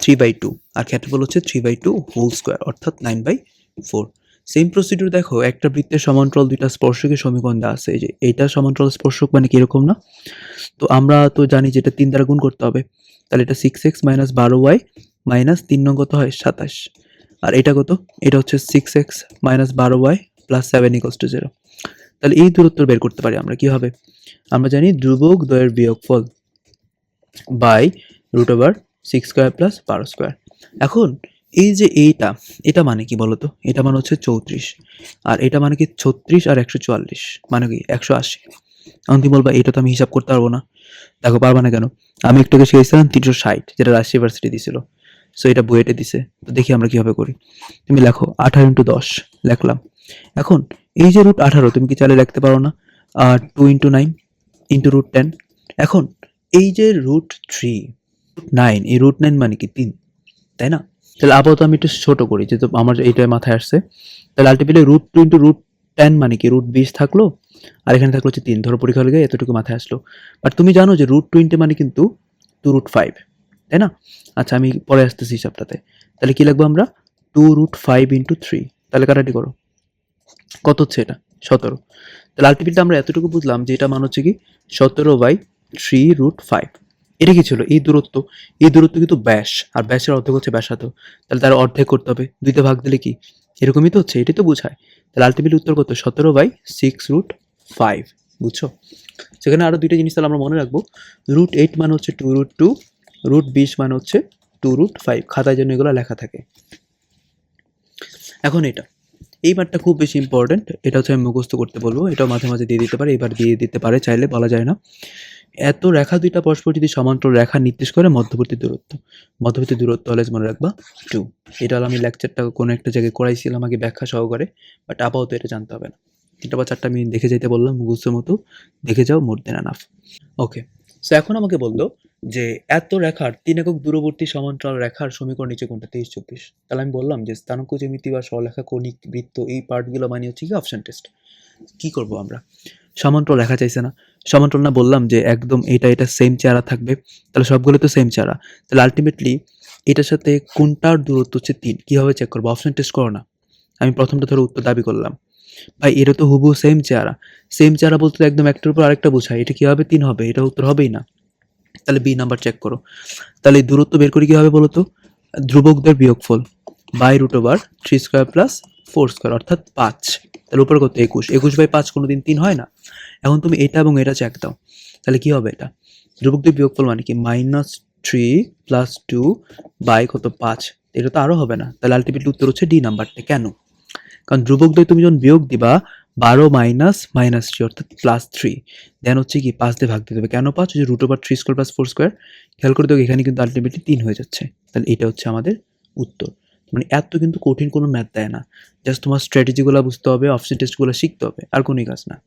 [SPEAKER 1] 3/2, আর ক্ষেত্রফল হচ্ছে 3/2 হোল স্কোয়ার, অর্থাৎ 9/4। সেম প্রসিডিউর দেখো, একটা বৃত্তের সমান্তরাল দুইটা স্পর্শকের সমীকরণ দেওয়া আছে। এই যে এইটা সমান্তরাল স্পর্শক মানে কি, এরকম না? তো আমরা তো জানি যে এটা 3 দ্বারা গুণ করতে হবে। তাহলে এটা 6x - 12y - 3 নং কত হয়? 27। আর এটা কত? এটা হচ্ছে 6x - 12y + 7 = 0। তাহলে এই দূরত্ব বের করতে পারি আমরা কিভাবে? আমরা জানি ধ্রুবক দ্বয়ের বিয়োগফল বাই √6² + 12²। এখন এই যে এইটা, এটা মানে কি বলতো? এটা মানে হচ্ছে 34, আর এটা মানে কি 36 আর 144, মানে কি 180। এখন তুমি বলবা এটা তো আমি হিসাব করতে পারবো না। দেখো পারবা না কেন? আমি একটু আগে শিখেছিলাম 360, যেটা রাজশাহী ইউনিভার্সিটি দিছিল। সো এটা বুয়েটে দিছে। তো দেখি আমরা কিভাবে করি। তুমি লেখো 18 × 10 লেখলাম। এখন এই যে √18 তুমি কি চাইলে লিখতে পারো না? 2 × 9 × √10। এখন এই যে √3 9, এই √9 মানে কি 3, তাই না? তাহলে আপাতত আমি একটু ছোট করি, যেহেতু আমার এইটা মাথায় আসছে। তাহলে আলটিমেটলি √2 × √10 মানে কি √20 থাকলো, আর এখানে থাকলো হচ্ছে 3। ধরো পরীক্ষা হলে এতটুকু মাথায় আসলো। বাট তুমি জানো যে √20 মানে কিন্তু 2√5, তাই না? আচ্ছা আমি পরে আসতেছি হিসাবটাতে। তাহলে কি লিখবো আমরা? 2√5 × 3। তাহলে কাটাটি করো, কত হচ্ছে এটা? 17। তাহলে আলটিমেটলি আমরা এতটুকু বুঝলাম যে এটা মান হচ্ছে কি 17/3√5। এটা কি ছিল? এই দূরত্ব। এই দূরত্ব কিন্তু ব্যাস, আর ব্যাসের অর্ধেক হচ্ছে ব্যাসার্ধ। তাহলে তার অর্ধেক করতে হবে, 2 ভাগ দিলে কি এরকমই তো হচ্ছে, এটাই তো বোঝায়। তাহলে আলটিমেটলি উত্তর কত? 17/6√5। বুঝছো? সেখানে আরো দুইটা জিনিস তাহলে আমরা মনে রাখবো। √8 মানে হচ্ছে 2√2, √20 মানে হচ্ছে 2√5। খাতায় যেন এগুলো লেখা থাকে। এখন এটা, এই মানটা খুব বেশি ইম্পর্টেন্ট। এটা হচ্ছে আমি মুখস্থ করতে বলবো। এটাও মাঝে মাঝে দিয়ে দিতে পারে, এবার দিয়ে দিতে পারে চাইলে, বলা যায় না। এত রেখা দুইটা পরস্পর যদি সমান্তরাল রেখা নির্দেশ করে মধ্যবর্তী দূরত্ব, মধ্যবর্তী দূরত্ব হলে মনে রাখবা 2। এটা হলো আমি লেকচারটা কোনো একটা জায়গায় করাইছিলাম আগে ব্যাখ্যা সহকারে, বাট আপাতত এটা জানতে হবে না। 3টা বা 4টা আমি দেখে যেতে বললাম, মুখস্থের মতো দেখে যাও, মোর দেন এনাফ। ওকে, সো এখন আমাকে বললো যে এত রেখার 3 একক দূরবর্তী সমান্তরাল রেখার সমীকরণ নিচে কোনটা? 23-24। তাহলে আমি বললাম যে স্থানাঙ্ক জ্যামিতি বা সরলরেখা, কৌণিক, বৃত্ত, এই পার্টগুলো মানে হচ্ছে কি অপশন টেস্ট। কি করব আমরা? সমান্তরাল রেখা চাইছে না? সমান্তরাল না বললাম যে একদম এটা সেম চেহারা থাকবে, তাহলে সবগুলো তো সেম চেহারা। তাহলে আলটিমেটলি এটার সাথে কোনটার দূরত্ব হচ্ছে 3, কিভাবে চেক করবো? অপশন টেস্ট করো না। আমি প্রথমটা ধরে উত্তর দাবি করলাম, ভাই এটা তো হুবহু সেম চেহারা। সেম চেহারা বলতে একদম একটার উপর আরেকটা বোঝায়, এটা কিভাবে 3 হবে? এটা উত্তর হবেই না। তাহলে বি নাম্বার চেক করো। তাহলে এই দূরত্ব বের করি কিভাবে বলো তো? ধ্রুবকদের বিয়োগফল বাই √3² + 4², অর্থাৎ 5। তাহলে উপরে কত? 21। 21/5 কোনোদিন 3 হয় না। এখন তুমি এটা এবং এটা চেক দাও, তাহলে কি হবে? এটা ধ্রুবকদের বিয়োগফল মানে কি -3 + 2 বাই কত? 5। এটা তো আরো হবে না। তাহলে আলটিমেটলি উত্তর হচ্ছে ডি নাম্বারটা। কেন? কারণ ধ্রুবকদের তুমি যখন বিয়োগ দিবা 12 - -3 অর্থাৎ +3, দেন হচ্ছে কি 5 দিয়ে ভাগ দিতে হবে। কেন 5? যে √3² + 4²। খেয়াল করে দেখো এখানে কিন্তু আলটিমেটলি 3 হয়ে যাচ্ছে। তাহলে এটা হচ্ছে আমাদের উত্তর। মানে এত কিন্তু কঠিন কোনো ম্যাথ দেয় না। জাস্ট তোমার স্ট্র্যাটেজিগুলো বুঝতে হবে, অপশন টেস্টগুলো শিখতে হবে, আর কোনোই কাজ না।